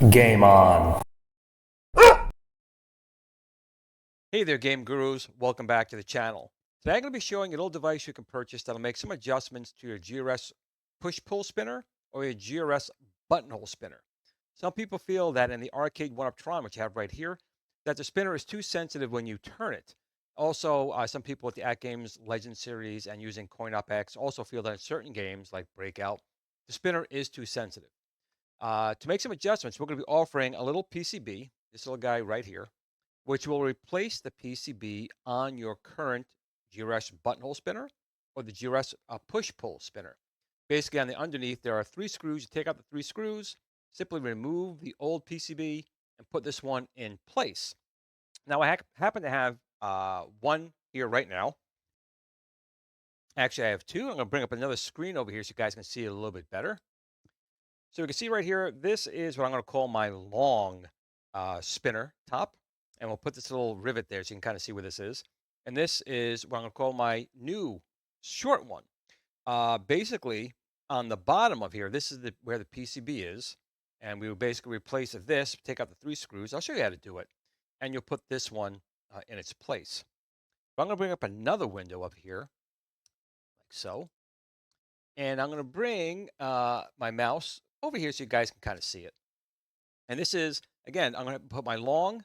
Game on. Hey there, game gurus. Welcome back to the channel. Today I'm going to be showing you a little device you can purchase that'll make some adjustments to your GRS push-pull spinner or your GRS buttonhole spinner. Some people feel that in the Arcade1UP Tron, which you have right here, that the spinner is too sensitive when you turn it. Also, some people with the AtGames Legend Series and using CoinOpX also feel that in certain games like Breakout, the spinner is too sensitive. To make some adjustments, we're going to be offering a little PCB, this little guy right here, which will replace the PCB on your current GRS buttonhole spinner or the GRS push-pull spinner. Basically, on the underneath, there are 3 screws. You take out the 3 screws, simply remove the old PCB, and put this one in place. Now, I happen to have one here right now. Actually, I have 2. I'm going to bring up another screen over here so you guys can see it a little bit better. So you can see right here, this is what I'm going to call my long spinner top. And we'll put this little rivet there so you can kind of see where this is. And this is what I'm going to call my new short one. Basically, on the bottom of here, this is where the PCB is. And we will basically replace this, take out the 3 screws. I'll show you how to do it. And you'll put this one in its place. But I'm going to bring up another window up here, like so. And I'm going to bring my mouse over here so you guys can kind of see it. And this is, again, I'm going to put my long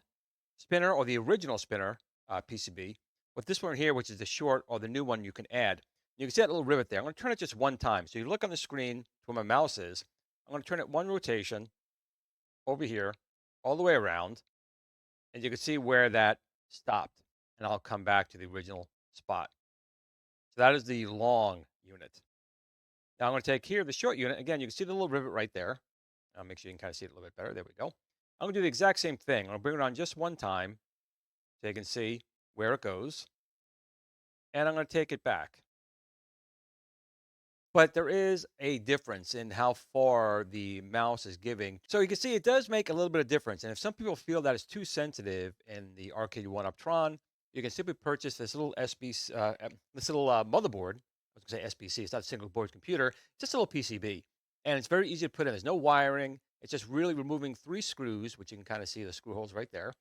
spinner or the original spinner PCB with this one here, which is the short or the new one you can add. You can see that little rivet there. I'm going to turn it just one time. So you look on the screen to where my mouse is. I'm going to turn it one rotation over here, all the way around. And you can see where that stopped. And I'll come back to the original spot. So that is the long unit. Now I'm going to take here the short unit. Again, you can see the little rivet right there. I'll make sure you can kind of see it a little bit better. There we go. I'm going to do the exact same thing. I'm going to bring it on just one time so you can see where it goes. And I'm going to take it back. But there is a difference in how far the mouse is giving. So you can see it does make a little bit of difference. And if some people feel that it's too sensitive in the Arcade1UP Tron, you can simply purchase this little motherboard. I was going to say SBC. It's not a single board computer. It's just a little PCB. And it's very easy to put in. There's no wiring. It's just really removing 3 screws, which you can kind of see the screw holes right there,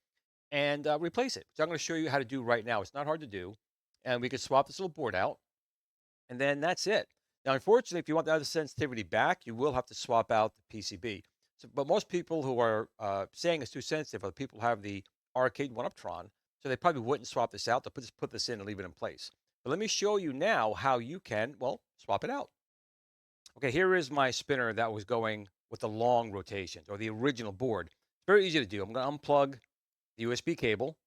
and replace it. So I'm going to show you how to do right now. It's not hard to do. And we can swap this little board out. And then that's it. Now, unfortunately, if you want the other sensitivity back, you will have to swap out the PCB. So, but most people who are saying it's too sensitive are the people who have the Arcade1UP Tron, so they probably wouldn't swap this out. They'll just put this in and leave it in place. But let me show you now how you can, well, swap it out. Okay, here is my spinner that was going with the long rotations or the original board. It's very easy to do. I'm going to unplug the USB cable,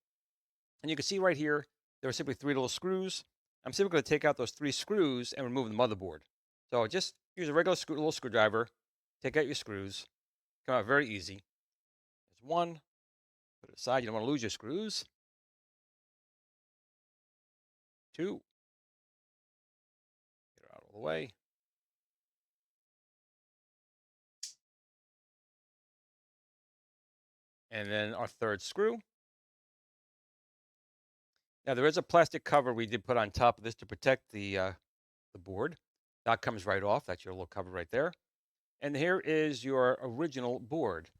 and you can see right here, there are simply 3 little screws. I'm simply going to take out those 3 screws and remove the motherboard. So just use a regular little screwdriver, take out your screws, come out very easy. There's one, put it aside, you don't want to lose your screws. 2, get it out of the way. And then our 3rd screw. Now there is a plastic cover we did put on top of this to protect the board. That comes right off. That's your little cover right there. And here is your original board.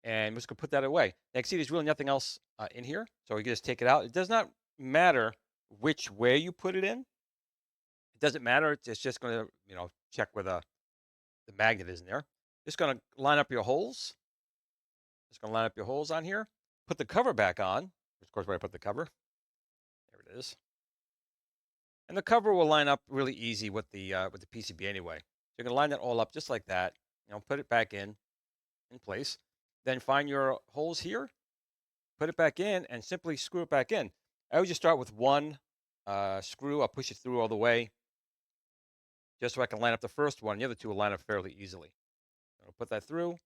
And we're just going to put that away. Now, you can see there's really nothing else in here. So we can just take it out. It does not matter which way you put it in. It doesn't matter. It's just going to, check where the magnet is in there. Just going to line up your holes. Just going to line up your holes on here. Put the cover back on. Of course, where I put the cover. There it is. And the cover will line up really easy with the PCB anyway. So you're going to line that all up just like that. Put it back in place. Then find your holes here. Put it back in and simply screw it back in. I would just start with one screw. I'll push it through all the way just so I can line up the first one. The other 2 will line up fairly easily. I'll put that through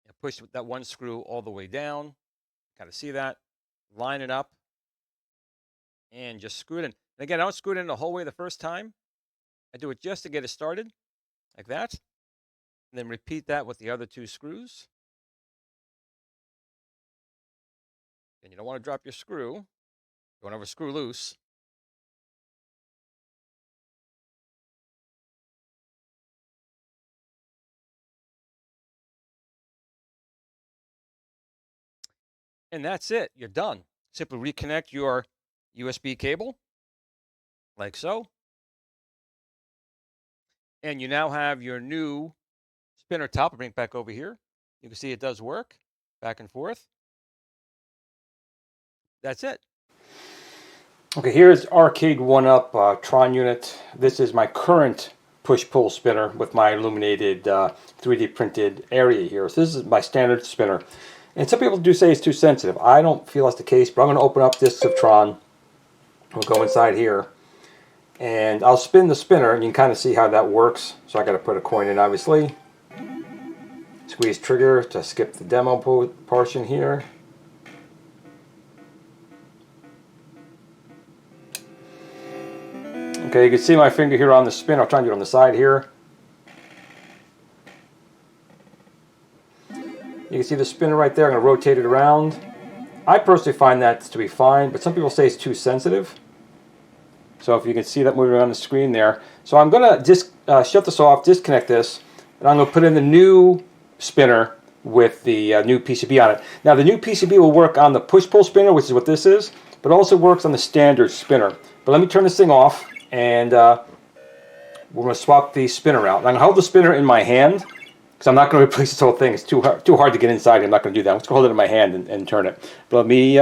and push that one screw all the way down. Kind of see that. Line it up and just screw it in. And again, I don't screw it in the whole way the first time. I do it just to get it started like that. And then repeat that with the other 2 screws. And you don't want to drop your screw. You want to have a screw loose. And that's it. You're done. Simply reconnect your USB cable like so. And you now have your new spinner top. I'll bring it back over here. You can see it does work back and forth. That's it. Okay, here's Arcade1UP Tron unit. This is my current push-pull spinner with my illuminated 3D printed area here. So this is my standard spinner. And some people do say it's too sensitive. I don't feel that's the case, but I'm going to open up Discs of Tron. We'll go inside here. And I'll spin the spinner, and you can kind of see how that works. So I got to put a coin in, obviously. Squeeze trigger to skip the demo portion here. Okay, you can see my finger here on the spin. I'll try and do it on the side here. You can see the spinner right there. I'm going to rotate it around. I personally find that to be fine, but some people say it's too sensitive. So if you can see that moving around the screen there. So I'm going to just shut this off, disconnect this, and I'm going to put in the new spinner with the new PCB on it. Now the new PCB will work on the push-pull spinner, which is what this is, but also works on the standard spinner. But let me turn this thing off, and we're going to swap the spinner out. I'm going to hold the spinner in my hand, because I'm not going to replace this whole thing. It's too hard to get inside. I'm not going to do that. I'm just going to hold it in my hand and turn it. But let me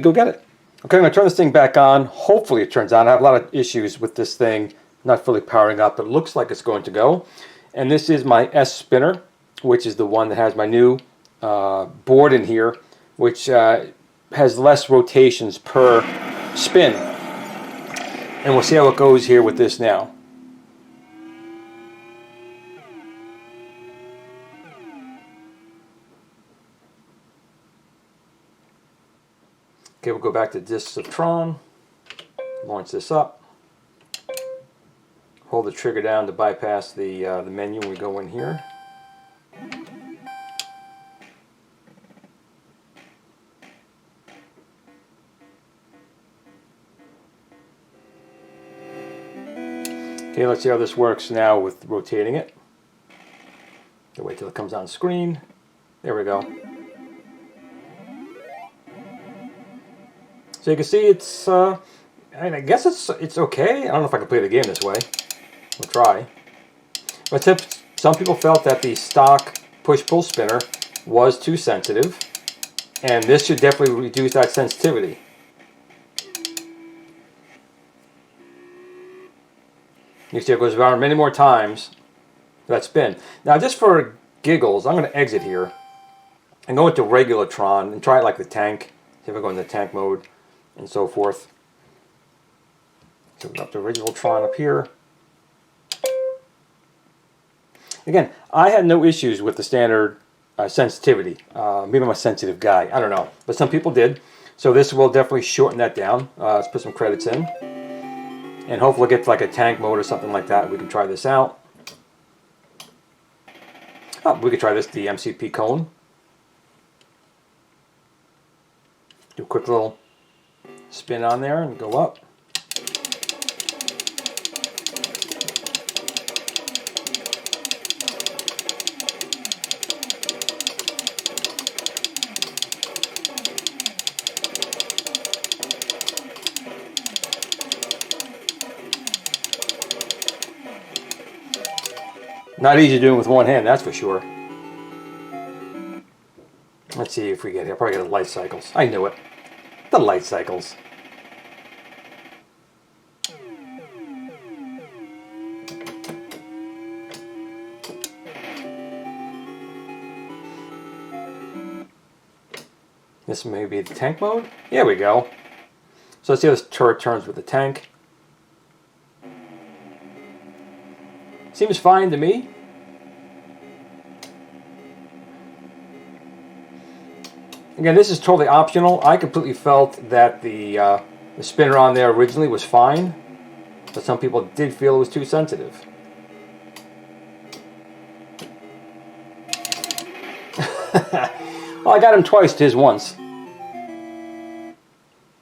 go get it. Okay, I'm going to turn this thing back on. Hopefully it turns on. I have a lot of issues with this thing not fully powering up, but it looks like it's going to go. And this is my S spinner, which is the one that has my new board in here, which has less rotations per spin. And we'll see how it goes here with this now. Okay, we'll go back to Discs of Tron, launch this up, hold the trigger down to bypass the menu when we go in here. Okay, let's see how this works now with rotating it. Okay, wait till it comes on screen. There we go. So you can see it's, I guess it's okay. I don't know if I can play the game this way. We'll try. But some people felt that the stock push-pull spinner was too sensitive, and this should definitely reduce that sensitivity. You see it goes around many more times that spin. Now just for giggles, I'm going to exit here and go into regular Tron and try it like the tank. See if I go into tank mode and so forth. So we've got the original Tron up here. Again, I had no issues with the standard sensitivity. Maybe I'm a sensitive guy, I don't know. But some people did. So this will definitely shorten that down. Let's put some credits in. And hopefully get to like a tank mode or something like that. We can try this out. Oh, we could try this, the MCP cone. Do a quick little spin on there and go up. Not easy doing with one hand, that's for sure. Let's see if we get here. Probably get the light cycles. I knew it. The light cycles. This may be the tank mode. Here we go. So let's see how this turret turns with the tank. Seems fine to me. Again, this is totally optional. I completely felt that the spinner on there originally was fine, but some people did feel it was too sensitive. Well, I got him twice to his once. I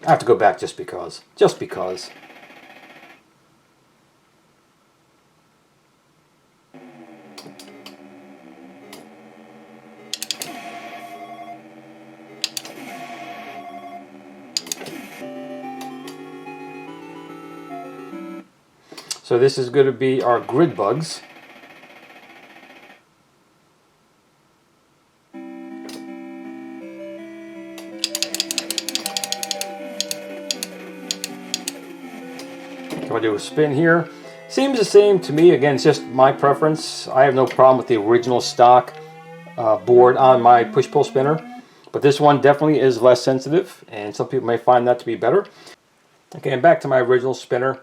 have to go back just because. Just because. So this is going to be our grid bugs. So I do a spin here. Seems the same to me. Again, it's just my preference. I have no problem with the original stock board on my push-pull spinner. But this one definitely is less sensitive, and some people may find that to be better. Okay, and back to my original spinner.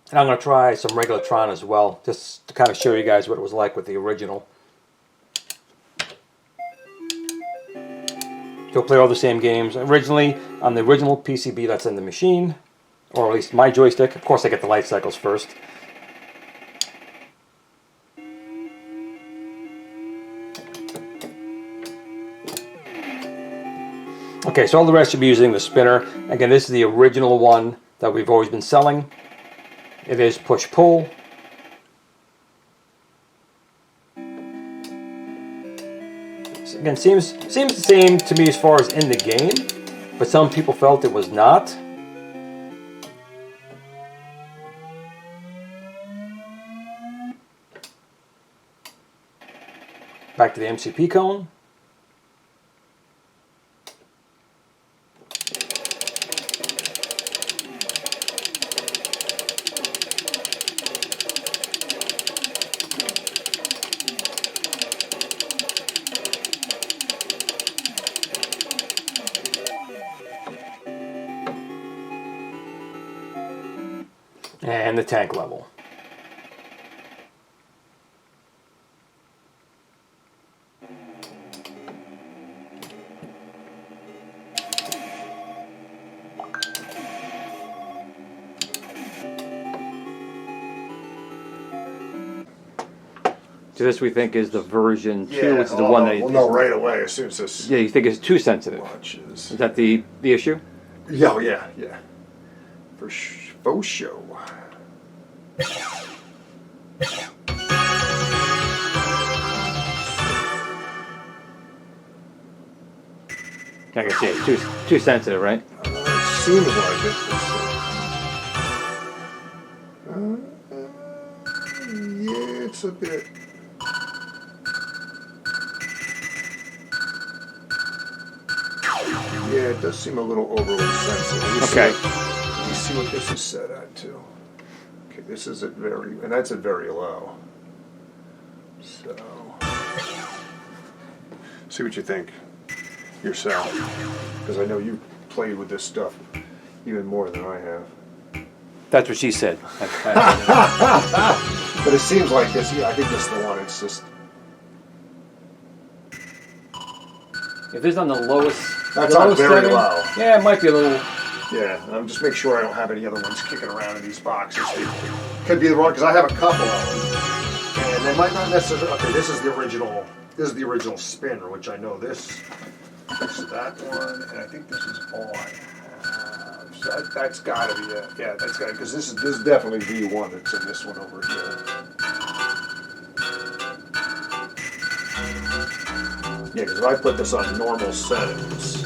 And I'm going to try some regular Tron as well, just to kind of show you guys what it was like with the original. You'll play all the same games. Originally, on the original PCB that's in the machine, or at least my joystick. Of course, I get the light cycles first. Okay, so all the rest should be using the spinner. Again, this is the original one that we've always been selling. It is push-pull. Again, seems the same to me as far as in the game, but some people felt it was not. Back to the MCP cone. And the tank level. So this we think is the version 2, which is the one that we'll know right away as soon as this. Yeah, you think it's too sensitive. Watches. Is that the issue? Yeah, for show. I can see it's too sensitive, right? It seems like it. Yeah, it's a bit. Yeah, it does seem a little overly sensitive. Okay. Let me see what this is set at too. Okay, this is at very, and that's at very low. So, see what you think yourself, because I know you played with this stuff even more than I have. That's what she said. But it seems like this. Yeah, I think this is the one. It's just. If this is on the lowest, That's on very setting, low. Yeah, it might be a little. Yeah, I'm just make sure I don't have any other ones kicking around in these boxes. They could be the wrong, because I have a couple of them, and they might not necessarily. Okay, this is the original. This is the original spinner, which I know this is that one, and I think this is all I have. So that's got to be it. Yeah, that's got because this is definitely V1 that's in this one over here. Yeah, because if I put this on normal settings,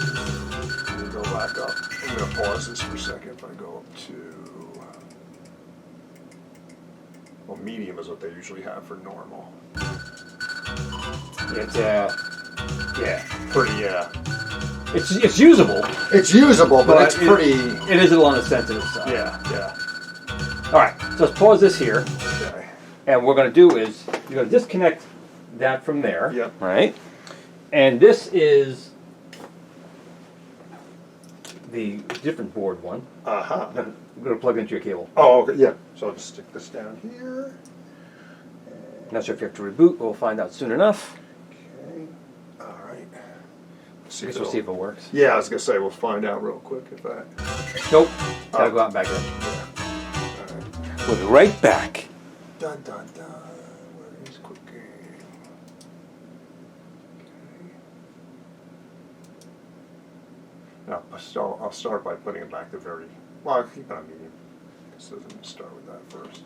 let me go back up. I'm going to pause this for a second. If I go up to, well, medium is what they usually have for normal. It's Yeah, pretty, It's usable. It's usable, but it's pretty. It is a little on the sensitive side. Yeah. All right, so let's pause this here. Okay. And what we're going to do is you're going to disconnect that from there. Yep. Right? And this is the different board one. Uh-huh. I'm going to plug it into your cable. Oh, okay, yeah. So I'll just stick this down here. Not sure if you have to reboot, but we'll find out soon enough. Okay. All right. I guess we'll see if it works. Yeah, I was going to say, we'll find out real quick if that. Nope. Gotta go out and back in. Yeah. All right. We'll be right back. Dun, dun, dun. Where is quick game? Okay. Now, I'll start by putting it back to very, well, I'll keep it on medium. This doesn't start with that first.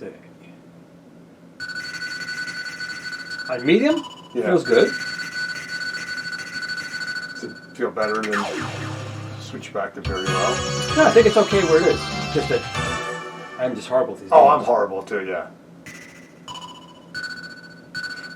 see. On medium? Yeah. Feels good. Does it feel better than switch back to very low? No, I think it's okay where it is. Just that I'm just horrible at these Oh, games. I'm horrible too, yeah.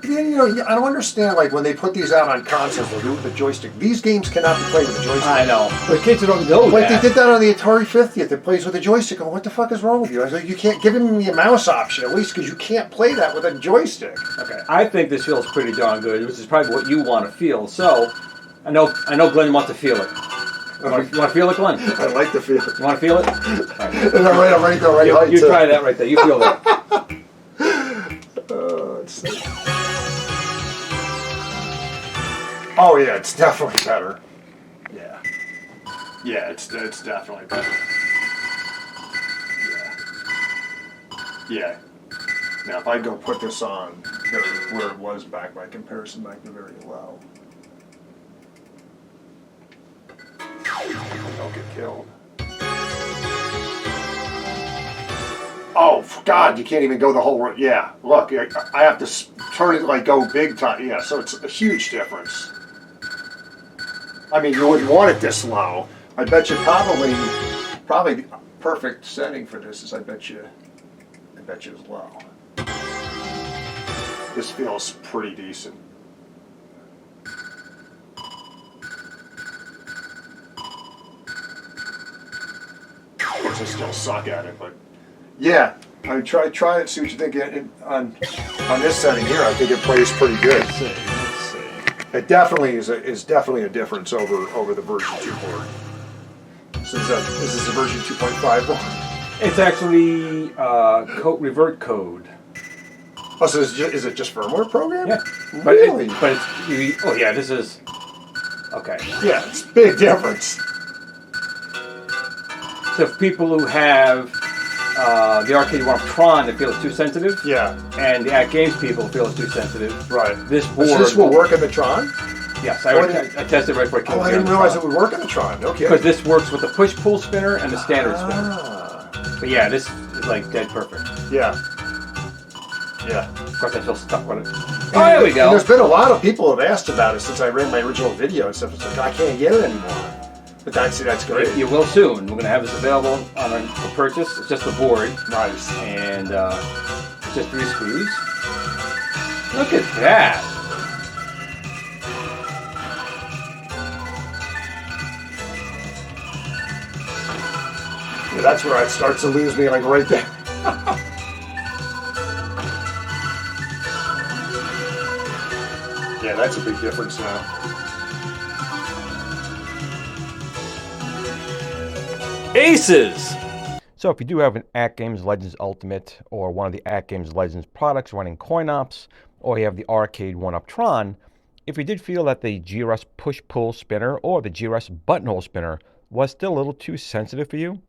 Yeah, you know, I don't understand, like, when they put these out on consoles, they'll do it with the joystick. These games cannot be played with a joystick. I know. But kids who don't know Like, that. they did that on the Atari 50th. It plays with a joystick. Oh, what the fuck is wrong with you? I was like, you can't give him the mouse option, at least, because you can't play that with a joystick. Okay, I think this feels pretty darn good, which is probably what you want to feel. So, I know Glenn wants to feel it. You want to feel it, Glenn? I like to feel it. You want to feel it? All right. And I'm right at the right height, You too. try that right there. You feel that. Oh, yeah, it's definitely better. Yeah. Yeah, it's definitely better. Yeah. Yeah. Now, if I go put this on where it was back by comparison, back to very low. Don't get killed. Oh, God, you can't even go the whole road. Yeah, look, I have to turn it, like, go big time. Yeah, so it's a huge difference. I mean, you wouldn't want it this low. I bet you probably the perfect setting for this is I bet you it's low. This feels pretty decent. Of course, I still suck at it, but yeah. I mean, try it. See what you think. On this setting here, I think it plays pretty good. Let's see. It definitely is definitely a difference over the version 2 board. So is this the version 2.5 board? It's actually revert code. Oh, so is it just firmware program? Yeah. Really? But it's oh yeah, this is okay. Yeah, it's a big difference. So for people who have the Arcade1UP Tron that feels too sensitive, Yeah, and the At Games people feel it's too sensitive, right. this board. So this will work in the Tron? Yes, I tested right before it came Oh, I didn't realize it would work in the Tron. Okay. Because this works with the push-pull spinner and the standard spinner. Ah. But yeah, this is like dead perfect. Yeah. Yeah. Of course, I feel stuck with it. Oh, there we And go. there's been a lot of people who have asked about it since I ran my original video and stuff. It's like, I can't get it anymore. But that's great. You will soon. We're going to have this available for purchase. It's just the board. Nice. And it's just 3 screws. Look at that. Yeah, that's where it starts to lose me, like right there. Yeah, that's a big difference now. Aces! So if you do have an At Games Legends Ultimate or one of the At Games Legends products running coin ops, or you have the Arcade1UP Tron, if you did feel that the GRS push-pull spinner or the GRS buttonhole spinner was still a little too sensitive for you,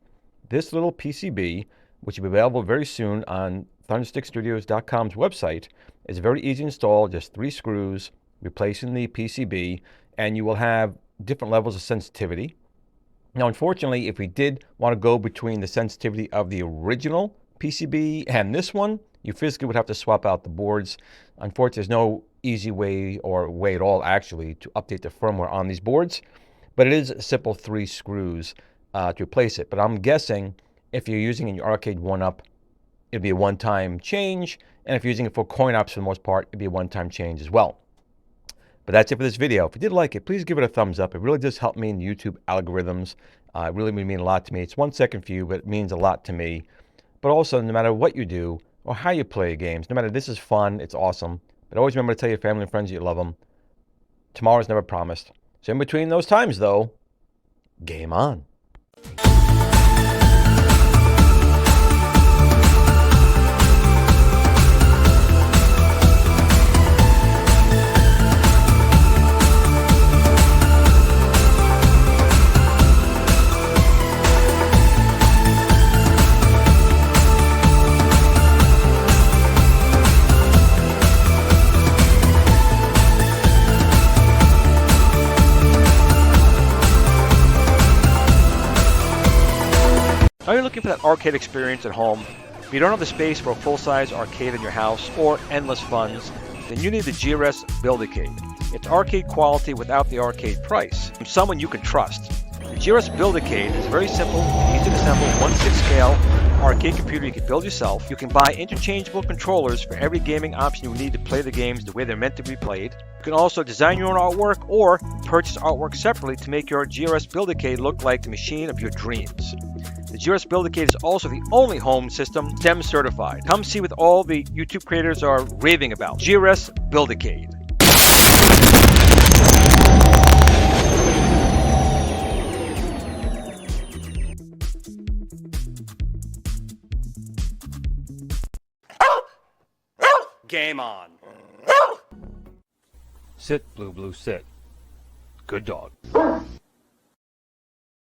this little PCB, which will be available very soon on ThunderstickStudios.com's website, is very easy to install, just 3 screws, replacing the PCB, and you will have different levels of sensitivity. Now, unfortunately, if we did want to go between the sensitivity of the original PCB and this one, you physically would have to swap out the boards. Unfortunately, there's no easy way or way at all, actually, to update the firmware on these boards. But it is a simple 3 screws to replace it. But I'm guessing if you're using it in your Arcade1UP, it'd be a one-time change. And if you're using it for coin ops for the most part, it'd be a one-time change as well. But that's it for this video. If you did like it, please give it a thumbs up. It really does help me in the YouTube algorithms. It really would mean a lot to me. It's 1 second for you, but it means a lot to me. But also, no matter what you do or how you play games, no matter this is fun, it's awesome. But always remember to tell your family and friends that you love them. Tomorrow's never promised. So in between those times, though, game on. Are you looking for that arcade experience at home? If you don't have the space for a full-size arcade in your house or endless funds, then you need the GRS Build-A-Cade. It's arcade quality without the arcade price, from someone you can trust. The GRS Build-A-Cade is a very simple, easy to assemble, 1/6 scale arcade computer you can build yourself. You can buy interchangeable controllers for every gaming option you need to play the games the way they're meant to be played. You can also design your own artwork or purchase artwork separately to make your GRS Build-A-Cade look like the machine of your dreams. The GRS Build-A-Cade is also the only home system STEM certified. Come see what all the YouTube creators are raving about. GRS Build-A-Cade. Game on. Sit, Blue, sit. Good dog.